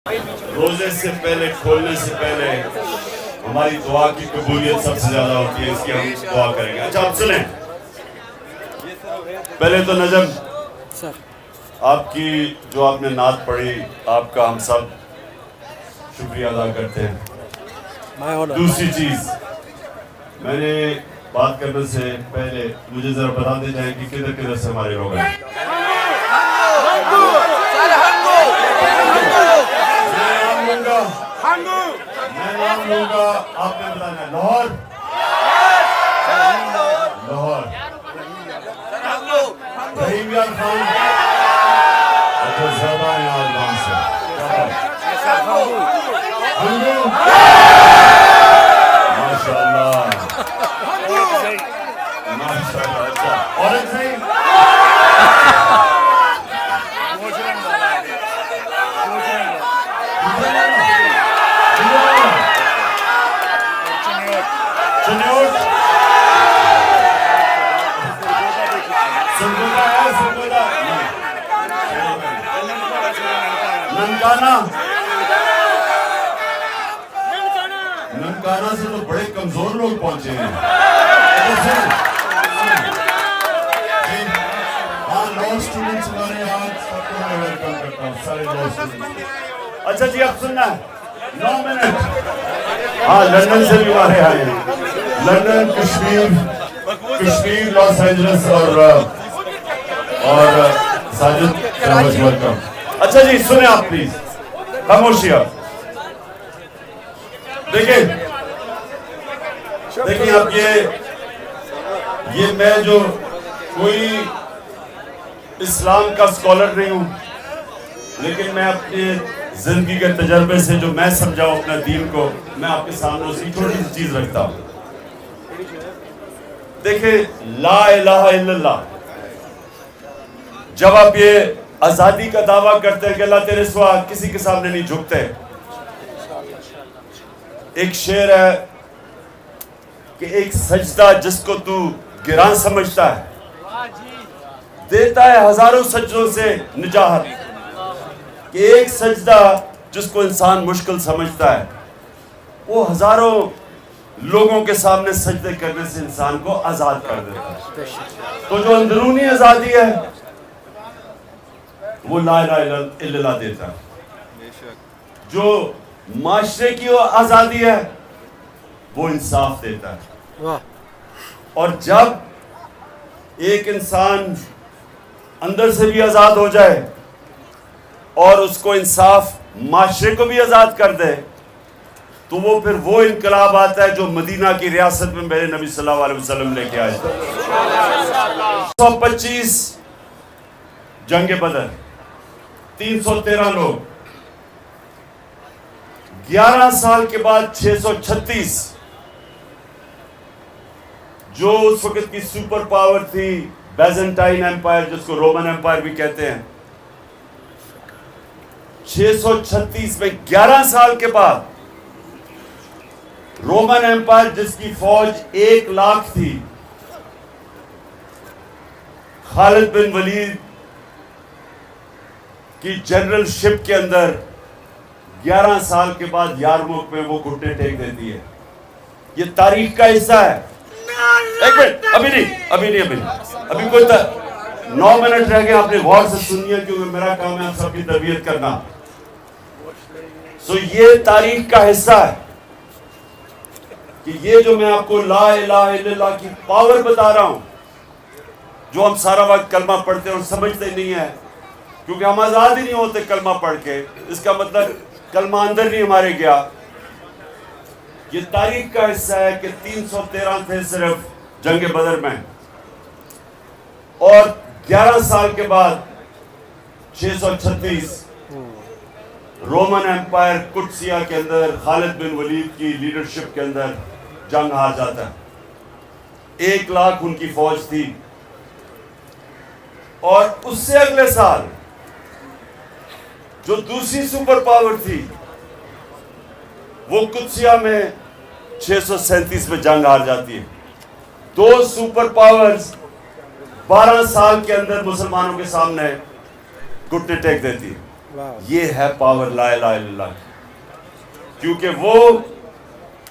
रोजे से पहले, खोलने से पहले हमारी दुआ की कबूलियत सबसे ज्यादा होती है, इसकी हम दुआ करेंगे। अच्छा आप सुने, पहले तो नजम आपकी जो आपने नात पढ़ी, आपका हम सब शुक्रिया अदा करते हैं। दूसरी चीज, मैंने बात करने से पहले मुझे जरा बताते जाएं कि किधर किधर से हमारे लोग हैं। मैं नाम लूंगा, आपने बताना। लाहौर, लाहौर, रहीम खान, अच्छा ज्यादा है आज गांव से। माशाल्लाह, माशाल्लाह। अच्छा, और एक सही ननकाना से तो बड़े कमजोर लोग पहुंचे हैं। हाँ, लॉ स्टूडेंट्स हमारे यहाँ, सबको मैं वेलकम करता हूँ, सारे लॉ स्टूडेंट्स। अच्छा जी, अब सुनना है 9 मिनट। हाँ, लंदन से भी हमारे आए हैं, लंदन, कश्मीर, लॉस एंजलिस और साजिद, वेलकम। अच्छा जी सुने आप प्लीज, खामोशी आप। देखिए आप, ये मैं जो कोई इस्लाम का स्कॉलर नहीं हूं, लेकिन मैं अपने जिंदगी के तजर्बे से जो मैं समझाऊं अपना दीन को, मैं आपके सामने उसकी छोटी सी चीज रखता हूं। देखिए, ला इलाहा इल्लल्लाह, जब आप ये आजादी का दावा करते हैं कि अल्लाह तेरे सिवा किसी के सामने नहीं झुकते, एक शेर है कि एक सजदा जिसको तू गिरां समझता है, देता है हजारों सजदों से निजात। कि एक सजदा जिसको इंसान मुश्किल समझता है, वो हजारों लोगों के सामने सजदे करने से इंसान को आजाद कर देता है। तो जो अंदरूनी आजादी है वो ला इलाहा इल्लल्लाह देता है। जो माशरे की आजादी है वो इंसाफ देता है। और जब एक इंसान अंदर से भी आजाद हो जाए और उसको इंसाफ माशरे को भी आजाद कर दे, तो वो फिर वो इनकलाब आता है जो मदीना की रियासत में मेरे नबी सल्लल्लाहु अलैहि वसल्लम लेके आए थे। 125 जंग बदर, 313 लोग, 11 साल के बाद 636, जो उस वक्त की सुपर पावर थी, बैजेंटाइन एम्पायर, जिसको रोमन एम्पायर भी कहते हैं, 636 में 11 साल के बाद रोमन एम्पायर, जिसकी फौज 1 लाख थी, खालिद बिन वलीद की जनरलशिप के अंदर 11 साल के बाद यारमुख में वो घुटने टेक देती है। ये तारीख का हिस्सा है। एक मिनट, अभी कोई 9 मिनट रह गए, आपने गौर से सुनिए, क्योंकि मेरा काम है आप सबकी तरबियत करना। सो ये तारीख का हिस्सा है कि ये जो मैं आपको ला इलाहा इल्लल्लाह की पावर बता रहा हूं, जो हम सारा वक्त कलमा पढ़ते हैं और समझते नहीं है, क्योंकि हम आजाद ही नहीं होते कलमा पढ़ के, इसका मतलब कलमा अंदर नहीं हमारे गया। ये तारीख का हिस्सा है कि 313 थे सिर्फ जंग बदर में, और 11 साल के बाद 636 रोमन एम्पायर कुदसिया के अंदर खालिद बिन वलीद की लीडरशिप के अंदर जंग हार जाता है। 1 लाख उनकी फौज थी। और उससे अगले साल जो दूसरी सुपर पावर थी, वो कुदसिया में 637 में जंग हार जाती है। 2 सुपर पावर्स 12 साल के अंदर मुसलमानों के सामने घुटने टेक देती है। ये है पावर ला इलाहा इल्लल्लाह की। क्योंकि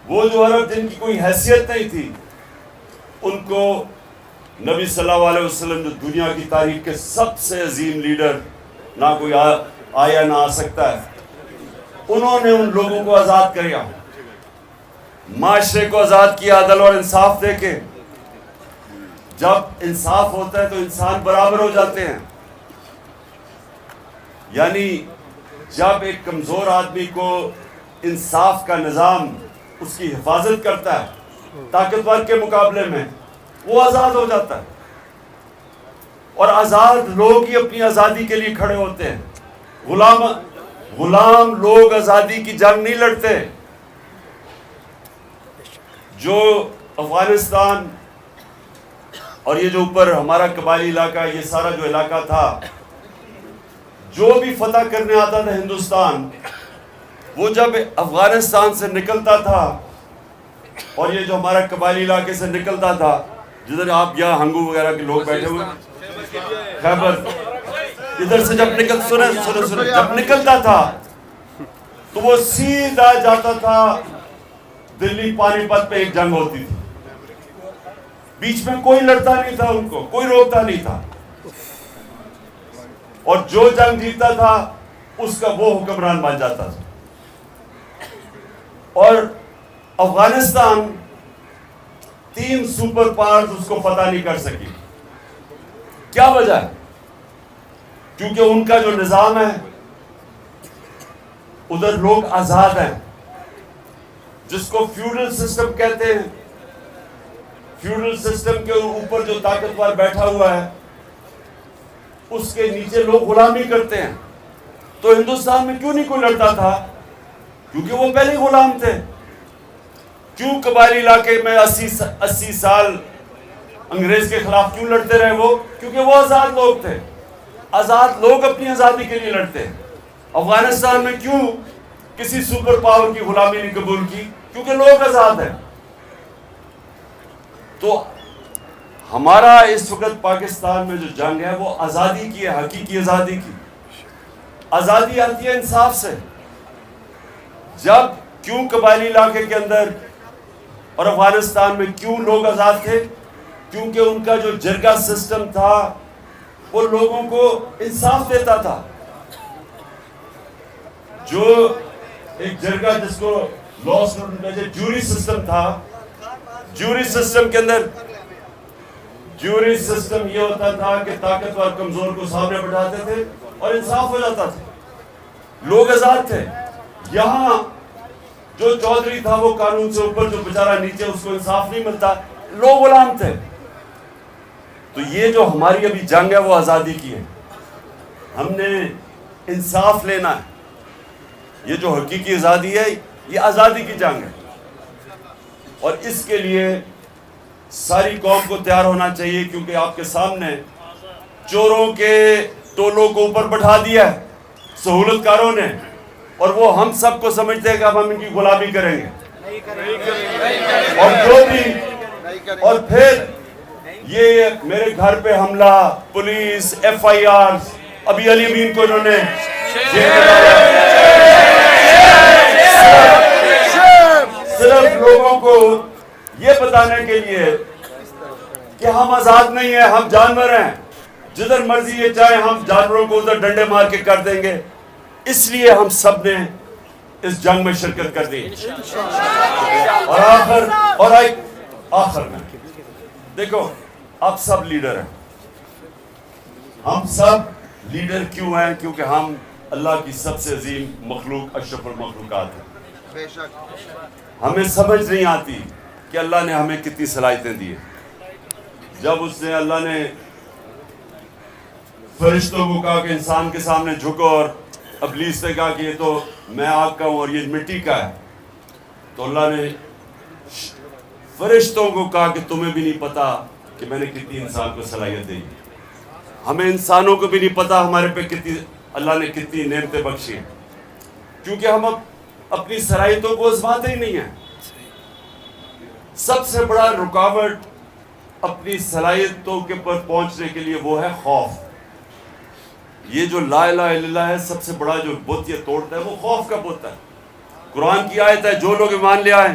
वो जो अरब जिनकी कोई हैसियत नहीं थी, उनको नबी सल्लल्लाहु अलैहि वसल्लम जो दुनिया की तारीख के सबसे अजीम लीडर, ना कोई आया ना आ सकता है, उन्होंने उन लोगों को आज़ाद किया, माशरे को आज़ाद किया अदल और इंसाफ देके। जब इंसाफ होता है तो इंसान बराबर हो जाते हैं। यानी जब एक कमज़ोर आदमी को इंसाफ का निज़ाम उसकी हिफाजत करता है ताकतवर के मुकाबले में, वो आज़ाद हो जाता है। और आज़ाद लोग ही अपनी आज़ादी के लिए खड़े होते हैं। गुलाम लोग आज़ादी की जंग नहीं लड़ते। जो अफगानिस्तान और ये जो ऊपर हमारा कबायली इलाका, ये सारा जो इलाका था, जो भी फतह करने आता था हिंदुस्तान, वो जब अफगानिस्तान से निकलता था और ये जो हमारा कबायली इलाके से निकलता था, जिधर आप यहाँ हंगू वगैरह के लोग बैठे हुए, खैबर, इधर से जब सुने जब निकलता था तो वो सीधा जाता था दिल्ली पानीपत पे। एक जंग होती थी, बीच में कोई लड़ता नहीं था, उनको कोई रोकता नहीं था, और जो जंग जीतता था उसका वो हुक्मरान बन जाता था। और अफगानिस्तान 3 सुपर पावर्स उसको फतह नहीं कर सकी। क्या वजह है? क्योंकि उनका जो निजाम है, उधर लोग आजाद हैं, जिसको फ्यूडल सिस्टम कहते हैं। फ्यूडल सिस्टम के ऊपर जो ताकतवर बैठा हुआ है, उसके नीचे लोग गुलामी करते हैं। तो हिंदुस्तान में क्यों नहीं कोई लड़ता था? क्योंकि वो पहले ही गुलाम थे। क्यों कबायली इलाके में 80 साल अंग्रेज के खिलाफ क्यों लड़ते रहे वो? क्योंकि वो आजाद लोग थे। आजाद लोग अपनी आजादी के लिए लड़ते हैं। अफगानिस्तान में क्यों किसी सुपर पावर की गुलामी नहीं कबूल की? क्योंकि लोग आजाद हैं। तो हमारा इस वक्त पाकिस्तान में जो जंग है वो आजादी की है, हकीकी आजादी की। आजादी आती है इंसाफ से। जब क्यों कबायली इलाके के अंदर और अफगानिस्तान में क्यों लोग आजाद थे? क्योंकि उनका जो जरगा सिस्टम था वो लोगों को इंसाफ देता था। जो एक जरगा, जिसको लॉ जूरी सिस्टम था, जूरी सिस्टम के अंदर जूरी सिस्टम ये होता था कि ताकतवर कमजोर को सामने बैठाते थे और इंसाफ हो जाता था, लोग आजाद थे। यहां जो चौधरी था वो कानून से ऊपर, जो बेचारा नीचे, उसको इंसाफ नहीं मिलता, लोग गुलाम थे। तो ये जो हमारी अभी जंग है वो आजादी की है। हमने इंसाफ लेना है। ये जो हकीकी आजादी है, ये आजादी की जंग है। और इसके लिए सारी कौम को तैयार होना चाहिए, क्योंकि आपके सामने चोरों के टोलों को ऊपर बैठा दिया है सहूलतकारों ने, और वो हम सबको समझते हैं कि अब हम इनकी गुलामी करेंगे। और जो भी, और फिर ये मेरे घर पे हमला, पुलिस, FIR, अभी अली अमीन को इन्होंने जेल में डाला। सिर्फ लोगों को ये बताने के लिए कि हम आजाद नहीं है, हम जानवर हैं, जिधर मर्जी ये चाहे हम जानवरों को उधर डंडे मार के कर देंगे। इसलिए हम सब ने इस जंग में शिरकत कर दी। और आखिर में देखो, आप सब लीडर हैं। हम सब लीडर क्यों हैं? क्योंकि हम अल्लाह की सबसे अजीम मखलूक, अशरफुल मखलूकात हैं। हमें समझ नहीं आती कि अल्लाह ने हमें कितनी सलाहियतें दी है। जब उसने, अल्लाह ने फरिश्तों को कहा कि इंसान के सामने झुको, और इब्लीस ने कहा कि ये तो मैं आग का हूं और ये मिट्टी का है, तो अल्लाह ने फरिश्तों को कहा कि तुम्हें भी नहीं पता कि मैंने कितनी इंसान को सलाहियत दी। हमें इंसानों को भी नहीं पता हमारे पे कितनी अल्लाह ने कितनी नेमतें बख्शी हैं, क्योंकि हम अपनी सलाहियतों को आजमाते ही नहीं है। सबसे बड़ा रुकावट अपनी सलाहियतों के पर पहुंचने के लिए वो है खौफ। ये जो ला इलाहा इल्लल्लाह है, सबसे बड़ा जो बुत ये तोड़ता है वो खौफ का बुत है। कुरान की आयत है, जो लोग ईमान ले आए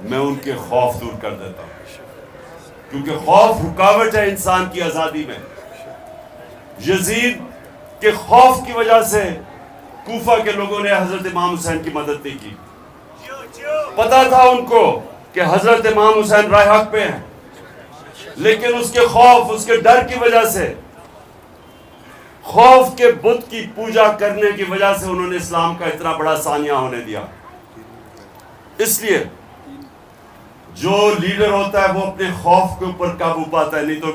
मैं उनके खौफ दूर कर देता हूं, क्योंकि खौफ रुकावट है इंसान की आजादी में। यजीद के खौफ की वजह से कूफा के लोगों ने हजरत इमाम हुसैन की मदद नहीं की। पता था उनको कि हजरत इमाम हुसैन राह हक पे हैं, लेकिन उसके खौफ, उसके डर की वजह से, खौफ के बुत की पूजा करने की वजह से उन्होंने इस्लाम का इतना बड़ा सानिया होने दिया। इसलिए जो लीडर होता है वो अपने खौफ के ऊपर काबू पाता है, नहीं तो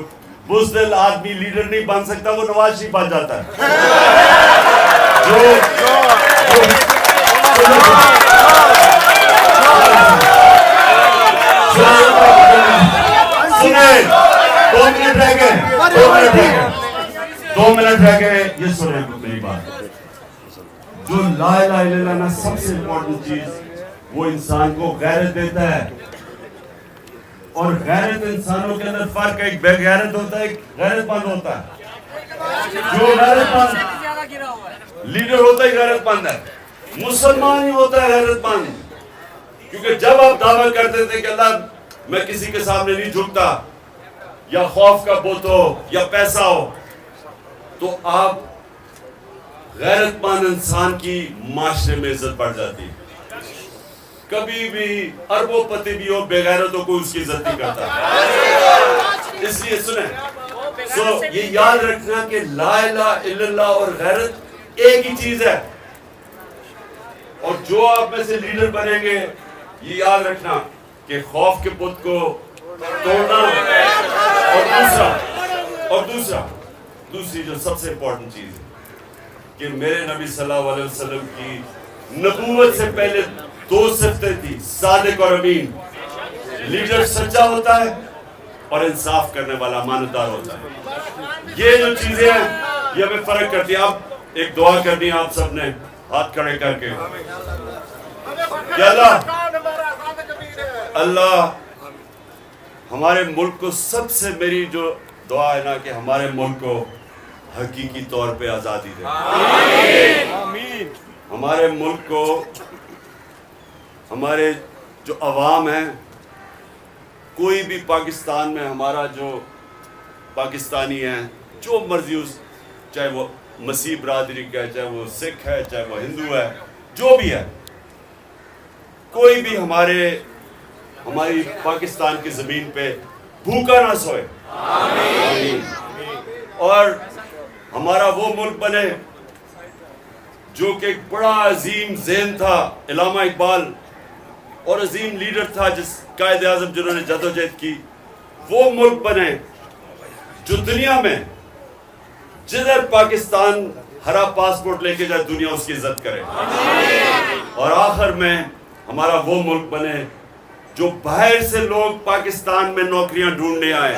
बुज़दिल आदमी लीडर नहीं बन सकता, वो नवाज शरीफ बन जाता है। सुने, 2 मिनट रह गए, 2 मिनट रह गए, ये सुने मेरी बात। जो ला इलाहा इल्लल्लाह ना, सबसे इंपॉर्टेंट चीज वो इंसान को गैरत देता है। और गैरत इंसानों के अंदर फर्क है, एक बेगैरत होता है, एक गैरतमंद होता है। जो गैरतमंद लीडर होता है गैरतमंद है, मुसलमान ही होता है गैरतमंद। क्योंकि जब आप दावा करते थे कि अल्लाह मैं किसी के सामने नहीं झुकता, या खौफ का बुत हो या पैसा हो, तो आप गैरतमंद इंसान की माशरे में इज्जत बढ़ जाती है। कभी भी अरबोपति भी हो, बेगैरतों को उसकी इज्जत नहीं करता। इसलिए सुने, ये याद रखना कि ला इलाहा इल्लल्लाह और गैरत एक ही चीज है। और जो आप में से लीडर बनेंगे, ये याद रखना कि खौफ के बुत को तोड़ना, और दूसरी जो सबसे इंपॉर्टेंट चीज है कि मेरे नबी सल्लल्लाहु अलैहि वसल्लम की नबूवत से पहले 2 सिफतें थी, सादिक और अमीन। लीडर सच्चा होता है और इंसाफ करने वाला, अमानतदार होता है। ये जो चीजें हैं, ये हमें फर्क करती है। आप एक दुआ करनी है आप सबने हाथ खड़े करके, अल्लाह हमारे मुल्क को, सबसे मेरी जो दुआ है ना कि हमारे मुल्क को हकीकी तौर पे आजादी दे। आमीन। हमारे मुल्क को, हमारे जो अवाम है, कोई भी पाकिस्तान में हमारा जो पाकिस्तानी है, जो मर्जी उस, चाहे वो मसीह बरादरी का है, चाहे वो सिख है, चाहे वो हिंदू है, जो भी है, कोई भी हमारी पाकिस्तान की जमीन पे भूखा ना सोए। आमीन। और हमारा वो मुल्क बने जो कि एक बड़ा अजीम ज़हन था, इलामा इकबाल, और अजीम लीडर था, जिस कायदे आज़म जिन्होंने जदोजहद की, वो मुल्क बने जो दुनिया में जिधर पाकिस्तान हरा पासपोर्ट लेके जाए, दुनिया उसकी इज्जत करे। और आखिर में हमारा वो मुल्क बने जो बाहर से लोग पाकिस्तान में नौकरियां ढूंढने आए।